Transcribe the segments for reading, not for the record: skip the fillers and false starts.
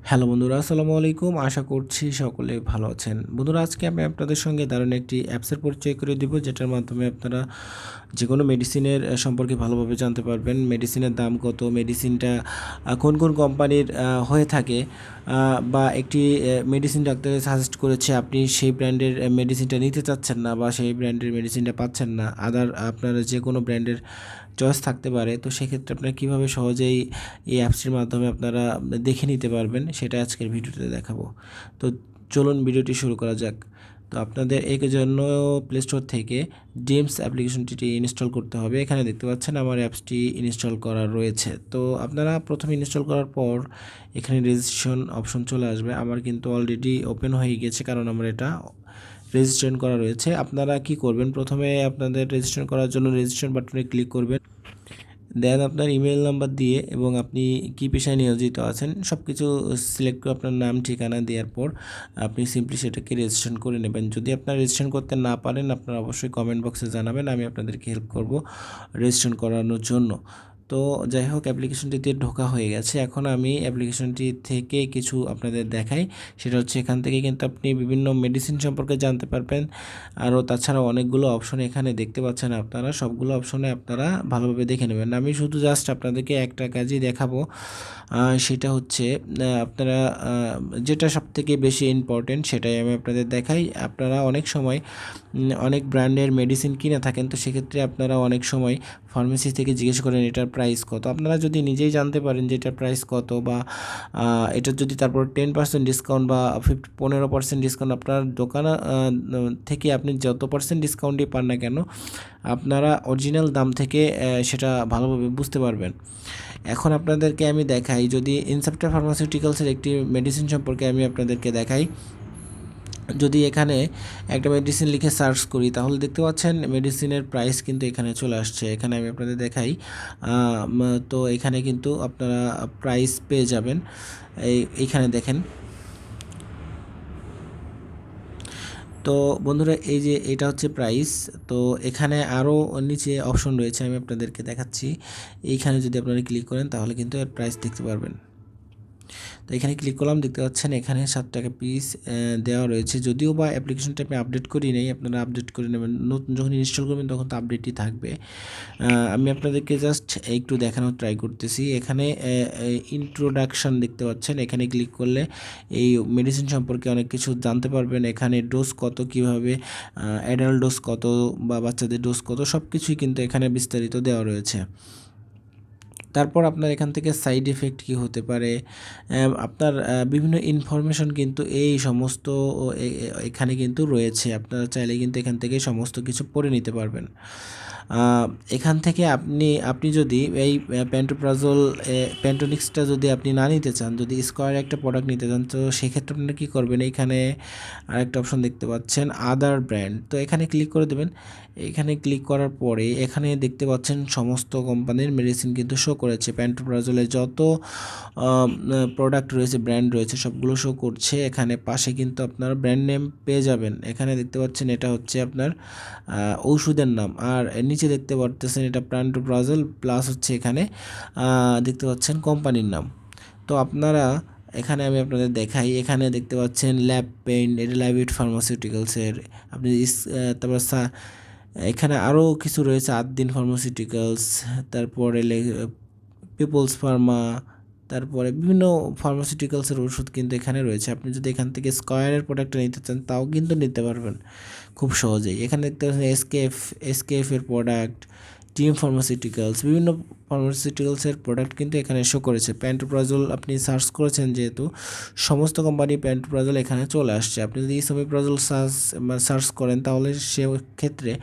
Hello বন্ধুরা, আসসালামু আলাইকুম। আশা করছি সকলে ভালো আছেন। বন্ধুরা, আজকে আমি আপনাদের সঙ্গে দারুণ একটি অ্যাপসের পরিচয় করে দিব, যেটার মাধ্যমে আপনারা যে কোনো মেডিসিনের সম্পর্কে ভালোভাবে জানতে পারবেন। মেডিসিনের দাম কত, মেডিসিনটা কোন কোন কোম্পানির হয়ে থাকে, বা একটি মেডিসিন ডাক্তারে সাজেস্ট করেছে, আপনি সেই ব্র্যান্ডের মেডিসিনটা নিতে চাচ্ছেন না বা সেই ব্র্যান্ডের মেডিসিনটা পাচ্ছেন না, আপনারা যে কোনো ব্র্যান্ডের চয়েস থাকতে পারে। তো সেক্ষেত্রে আপনারা কীভাবে সহজেই এই অ্যাপসটির মাধ্যমে আপনারা দেখে নিতে পারবেন, সেটা আজকের ভিডিওতে দেখাবো। তো চলুন ভিডিওটি শুরু করা যাক। তো আপনাদের এর জন্য প্লে স্টোর থেকে ড্রিমস অ্যাপ্লিকেশনটি ইনস্টল করতে হবে। এখানে দেখতে পাচ্ছেন আমার অ্যাপসটি ইনস্টল করা রয়েছে। তো আপনারা প্রথমে ইনস্টল করার পর এখানে রেজিস্ট্রেশন অপশন চলে আসবে। আমার কিন্তু অলরেডি ওপেন হয়ে গেছে, কারণ আমার এটা রেজিস্ট্রেশন করা রয়েছে। আপনারা কি করবেন, প্রথমে আপনাদের রেজিস্ট্রেশন করার জন্য রেজিস্ট্রেশন বাটনে ক্লিক করবেন। দেন আপনার ইমেল নাম্বার দিয়ে এবং আপনি কী পেশায় নিয়োজিত আছেন সব কিছু সিলেক্ট করে আপনার নাম ঠিকানা দেওয়ার পর আপনি সিম্পলি সেটাকে রেজিস্ট্রেশন করে নেবেন। যদি আপনারা রেজিস্ট্রেশন করতে না পারেন, আপনারা অবশ্যই কমেন্ট বক্সে জানাবেন, আমি আপনাদেরকে হেল্প করব রেজিস্ট্রেশন করানোর জন্য। তো যাই হোক, অ্যাপ্লিকেশনটিতে ঢোকা হয়ে গেছে। এখন আমি অ্যাপ্লিকেশনটি থেকে কিছু আপনাদের দেখাই। সেটা হচ্ছে, এখান থেকে কিন্তু আপনি বিভিন্ন মেডিসিন সম্পর্কে জানতে পারবেন। আরও তাছাড়াও অনেকগুলো অপশন এখানে দেখতে পাচ্ছেন আপনারা। সবগুলো অপশনে আপনারা ভালোভাবে দেখে নেবেন। আমি শুধু জাস্ট আপনাদেরকে একটা কাজই দেখাবো, সেটা হচ্ছে আপনারা যেটা সবথেকে বেশি ইম্পর্টেন্ট সেটাই আমি আপনাদের দেখাই। আপনারা অনেক সময় অনেক ব্র্যান্ডের মেডিসিন কিনে থাকেন, তো সেক্ষেত্রে আপনারা অনেক সময় ফার্মেসি থেকে জিজ্ঞেস করেন এটার প্রাইস কত। আপনারা যদি নিজেই জানতে পারেন যে এটার প্রাইস কত, বা এটার যদি তারপর 10% ডিসকাউন্ট বা 15% ডিসকাউন্ট আপনার দোকান থেকে আপনি যত পার্সেন্ট ডিসকাউন্টই পান না কেন, আপনারা অরিজিনাল দাম থেকে সেটা ভালোভাবে বুঝতে পারবেন। এখন আপনাদেরকে আমি দেখাই, যদি ইনসেপ্টার ফার্মাসিউটিক্যালসের একটি মেডিসিন সম্পর্কে আমি আপনাদেরকে দেখাই। যদি এখানে একটা মেডিসিন লিখে সার্চ করি, তাহলে দেখতে পাচ্ছেন মেডিসিনের প্রাইস কিন্তু এখানে চলে আসছে। এখানে আমি আপনাদের দেখাই। তো এখানে কিন্তু আপনারা প্রাইস পেয়ে যাবেন। এইখানে দেখেন। তো বন্ধুরা, এই যে এটা হচ্ছে প্রাইস। তো এখানে আরও নিচে অপশন রয়েছে, আমি আপনাদেরকে দেখাচ্ছি। এইখানে যদি আপনারা ক্লিক করেন তাহলে কিন্তু এর প্রাইস দেখতে পারবেন। তো এখানে ক্লিক করলাম, দেখতে পাচ্ছেন এখানে 7 টাকা পিস দেওয়া রয়েছে। যদিও বা অ্যাপ্লিকেশনটা আমি আপডেট করি নেই, আপনারা আপডেট করে নেবেন। নতুন যখন ইনস্টল করবেন তখন তো আপডেটই থাকবে। আমি আপনাদেরকে জাস্ট একটু দেখানোর ট্রাই করতেছি। এখানে ইন্ট্রোডাকশান দেখতে পাচ্ছেন, এখানে ক্লিক করলে এই মেডিসিন সম্পর্কে অনেক কিছু জানতে পারবেন। এখানে ডোজ কত, কীভাবে অ্যাডাল্ট ডোজ কত বা বাচ্চাদের ডোজ কত, সব কিছুই কিন্তু এখানে বিস্তারিত দেওয়া রয়েছে। তারপর আপনার এখান থেকে সাইড এফেক্ট কী হতে পারে, আপনার বিভিন্ন ইনফরমেশন কিন্তু এই সমস্ত এখানে কিন্তু রয়েছে। আপনারা চাইলে কিন্তু এখান থেকে সমস্ত কিছু পড়ে নিতে পারবেন। এখান থেকে আপনি যদি এই প্যান্টোপ্রাজোল প্যান্টোনিক্সটা যদি আপনি না নিতে চান, যদি স্কোয়ার একটা প্রোডাক্ট নিতে চান, তো সেক্ষেত্রে আপনারা কী করবেন, এখানে আরেকটা অপশন দেখতে পাচ্ছেন আদার ব্র্যান্ড। তো এখানে ক্লিক করে দেবেন। এখানে ক্লিক করার পরে এখানে দেখতে পাচ্ছেন সমস্ত কোম্পানির মেডিসিন কিন্তু শো করেছে। প্যান্টোপ্রাজোলের যত প্রোডাক্ট রয়েছে, ব্র্যান্ড রয়েছে, সবগুলো শো করছে। এখানে পাশে কিন্তু আপনার ব্র্যান্ড নেম পেয়ে যাবেন। এখানে দেখতে পাচ্ছেন এটা হচ্ছে আপনার ওষুধের নাম, আর নিচে দেখতে পাচ্ছেন এটা প্যান্টোপ্রাজোল প্লাস হচ্ছে এখানে দেখতে পাচ্ছেন কোম্পানির নাম। তো আপনারা এখানে আমি আপনাদের দেখাই, এখানে দেখতে পাচ্ছেন ল্যাব পেইন্ট, এটা ল্যাবিট ফার্মাসিউটিক্যালসের। আপনি তারপর এখানে আরও কিছু রয়েছে, আদ্দিন ফার্মাসিউটিক্যালস, তারপরে পিপলস ফার্মা, তারপরে বিভিন্ন ফার্মাসিউটিক্যালসের ওষুধ কিন্তু এখানে রয়েছে। আপনি যদি এখান থেকে স্কয়ারের প্রোডাক্টটা নিতে চান, তাও কিন্তু নিতে পারবেন খুব সহজেই। এখানে দেখতে পাচ্ছেন এসকেএফ এর প্রোডাক্ট, টিম ফার্মাসিউটিক্যালস, বিভিন্ন ফার্মাসিউটিক্যালসের প্রোডাক্ট কিন্তু এখানে শো করেছে। প্যান্টোপ্রাজোল আপনি সার্চ করেছেন যেহেতু, সমস্ত কোম্পানি প্যান্টোপ্রাজোল এখানে চলে আসছে। আপনি যদি ইসোমিপ্রাজোল সার্চ করেন, তাহলে সেক্ষেত্রে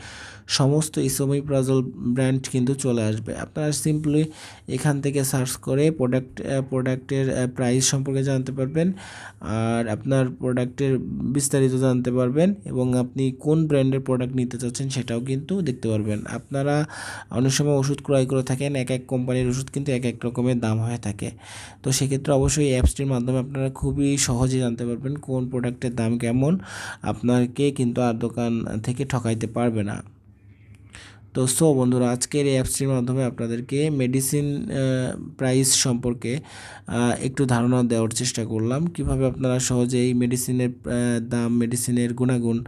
সমস্ত ইসোমিপ্রাজোল ব্র্যান্ড কিন্তু চলে আসবে। আপনারা সিম্পলি এখান থেকে সার্চ করে প্রোডাক্টের প্রাইস সম্পর্কে জানতে পারবেন, আর আপনার প্রোডাক্টের বিস্তারিত জানতে পারবেন, এবং আপনি কোন ব্র্যান্ডের প্রোডাক্ট নিতে চাচ্ছেন সেটাও কিন্তু দেখতে পারবেন। আপনারা অনেক সময় ওষুধ ক্রয় করে থাকেন, এক এক কোম্পানির ওষুধ কিন্তু এক এক রকমের দাম হয়ে থাকে। তো সেক্ষেত্রে অবশ্যই এই অ্যাপসটির মাধ্যমে আপনারা খুবই সহজে জানতে পারবেন কোন প্রোডাক্টের দাম কেমন। আপনাকে কিন্তু আর দোকান থেকে ঠকাইতে পারবে না। তো বন্ধুরা, আজকের এই অ্যাপসটির মাধ্যমে আপনাদেরকে মেডিসিন প্রাইস সম্পর্কে একটু ধারণা দেওয়ার চেষ্টা করলাম, কিভাবে আপনারা সহজে এই মেডিসিনের দাম, মেডিসিনের গুণাগুণ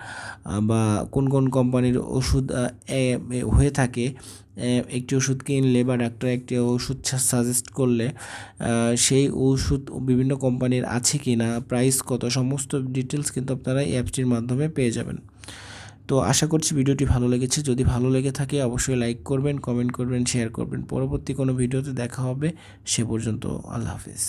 বা কোন কোন কোম্পানির ওষুধ হয়ে থাকে, একটি ওষুধ কিনলে বা ডাক্তার একটি ওষুধ সাজেস্ট করলে সেই ওষুধ বিভিন্ন কোম্পানির আছে কি না, প্রাইস কত, সমস্ত ডিটেলস কিন্তু আপনারা এই অ্যাপসটির মাধ্যমে পেয়ে যাবেন। তো আশা করছি ভিডিওটি ভালো লেগেছে। যদি ভালো লেগে থাকে অবশ্যই লাইক করবেন, কমেন্ট করবেন, শেয়ার করবেন। পরবর্তী কোনো ভিডিওতে দেখা হবে। সে পর্যন্ত আল্লাহ হাফেজ।